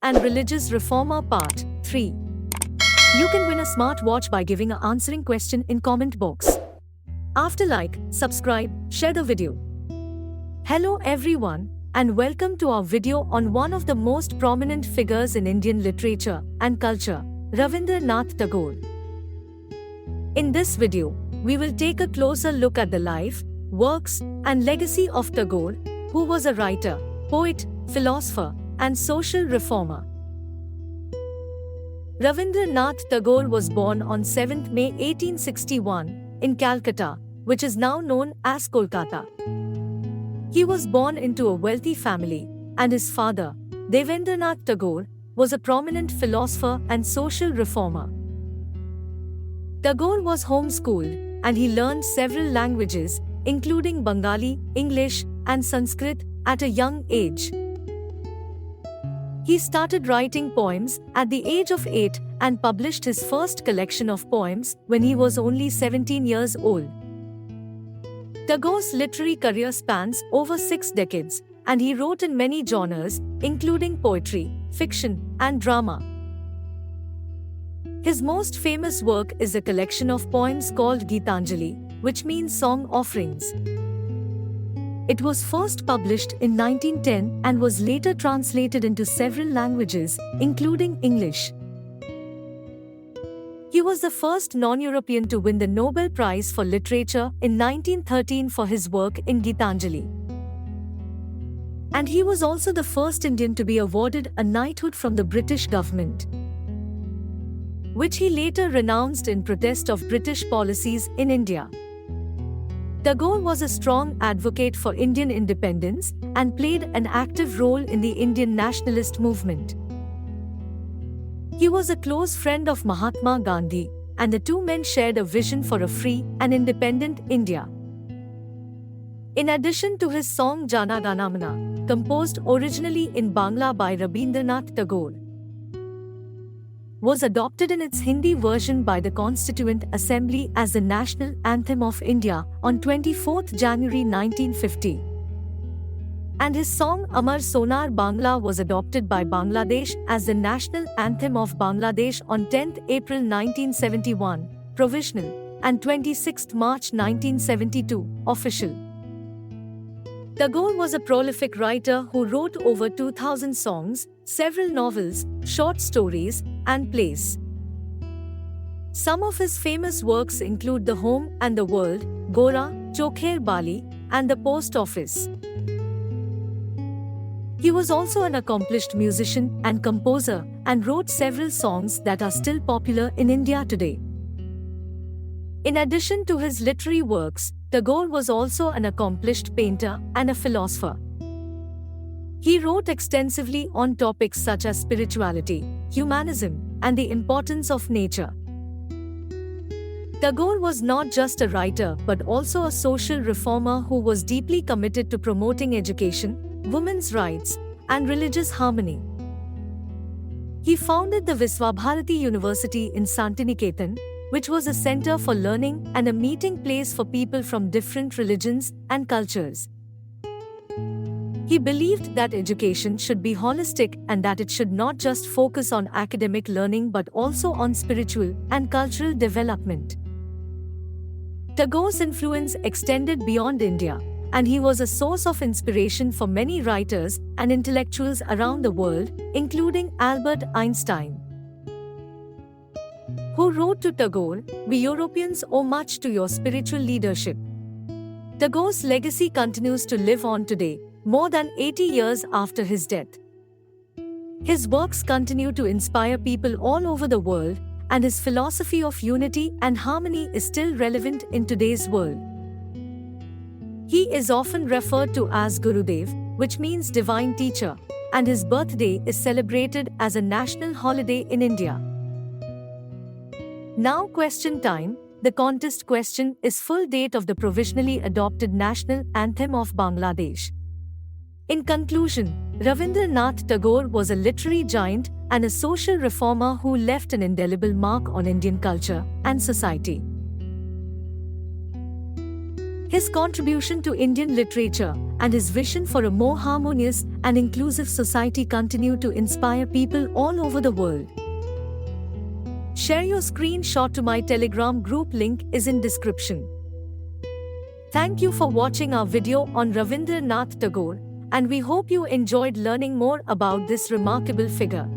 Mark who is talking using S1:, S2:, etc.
S1: and Religious Reformer Part 3. You can win a smart watch by giving an answering question in comment box. After like, subscribe, share the video. Hello everyone, and welcome to our video on one of the most prominent figures in Indian literature and culture, Ravindra Nath Tagore. In this video, we will take a closer look at the life, works, and legacy of Tagore, who was a writer, poet, philosopher, and social reformer. Ravindra Nath Tagore was born on 7th May 1861 in Calcutta, which is now known as Kolkata. He was born into a wealthy family, and his father, Ravindra Nath Tagore, was a prominent philosopher and social reformer. Tagore was homeschooled, and he learned several languages, including Bengali, English, and Sanskrit, at a young age. He started writing poems at the age of 8 and published his first collection of poems when he was only 17 years old. Tagore's literary career spans over 6 decades, and he wrote in many genres, including poetry, fiction, and drama. His most famous work is a collection of poems called Gitanjali, which means song offerings. It was first published in 1910 and was later translated into several languages, including English. He was the first non-European to win the Nobel Prize for Literature in 1913 for his work in Gitanjali. And he was also the first Indian to be awarded a knighthood from the British government, which he later renounced in protest of British policies in India. Tagore was a strong advocate for Indian independence and played an active role in the Indian nationalist movement. He was a close friend of Mahatma Gandhi, and the two men shared a vision for a free and independent India. In addition to his song Jana Gana Mana, composed originally in Bangla by Ravindra Nath Tagore, was adopted in its Hindi version by the Constituent Assembly as the national anthem of India on 24 January 1950. And his song Amar Sonar Bangla was adopted by Bangladesh as the national anthem of Bangladesh on 10 April 1971, provisional, and 26 March 1972, official. Tagore was a prolific writer who wrote over 2,000 songs, several novels, short stories, and plays. Some of his famous works include The Home and the World, Gora, Chokher Bali, and The Post Office. He was also an accomplished musician and composer and wrote several songs that are still popular in India today. In addition to his literary works, Tagore was also an accomplished painter and a philosopher. He wrote extensively on topics such as spirituality, humanism, and the importance of nature. Tagore was not just a writer but also a social reformer who was deeply committed to promoting education, women's rights, and religious harmony. He founded the Viswabharati University in Santiniketan, which was a center for learning and a meeting place for people from different religions and cultures. He believed that education should be holistic and that it should not just focus on academic learning but also on spiritual and cultural development. Tagore's influence extended beyond India, and he was a source of inspiration for many writers and intellectuals around the world, including Albert Einstein, who wrote to Tagore, "We Europeans owe much to your spiritual leadership." Tagore's legacy continues to live on today, more than 80 years after his death. His works continue to inspire people all over the world, and his philosophy of unity and harmony is still relevant in today's world. He is often referred to as Gurudev, which means divine teacher, and his birthday is celebrated as a national holiday in India. Now question time. The contest question is full date of the provisionally adopted national anthem of Bangladesh. In conclusion, Ravindra Nath Tagore was a literary giant and a social reformer who left an indelible mark on Indian culture and society. His contribution to Indian literature and his vision for a more harmonious and inclusive society continue to inspire people all over the world. Share your screenshot to my Telegram group, link is in description. Thank you for watching our video on Ravindra Nath Tagore, and we hope you enjoyed learning more about this remarkable figure.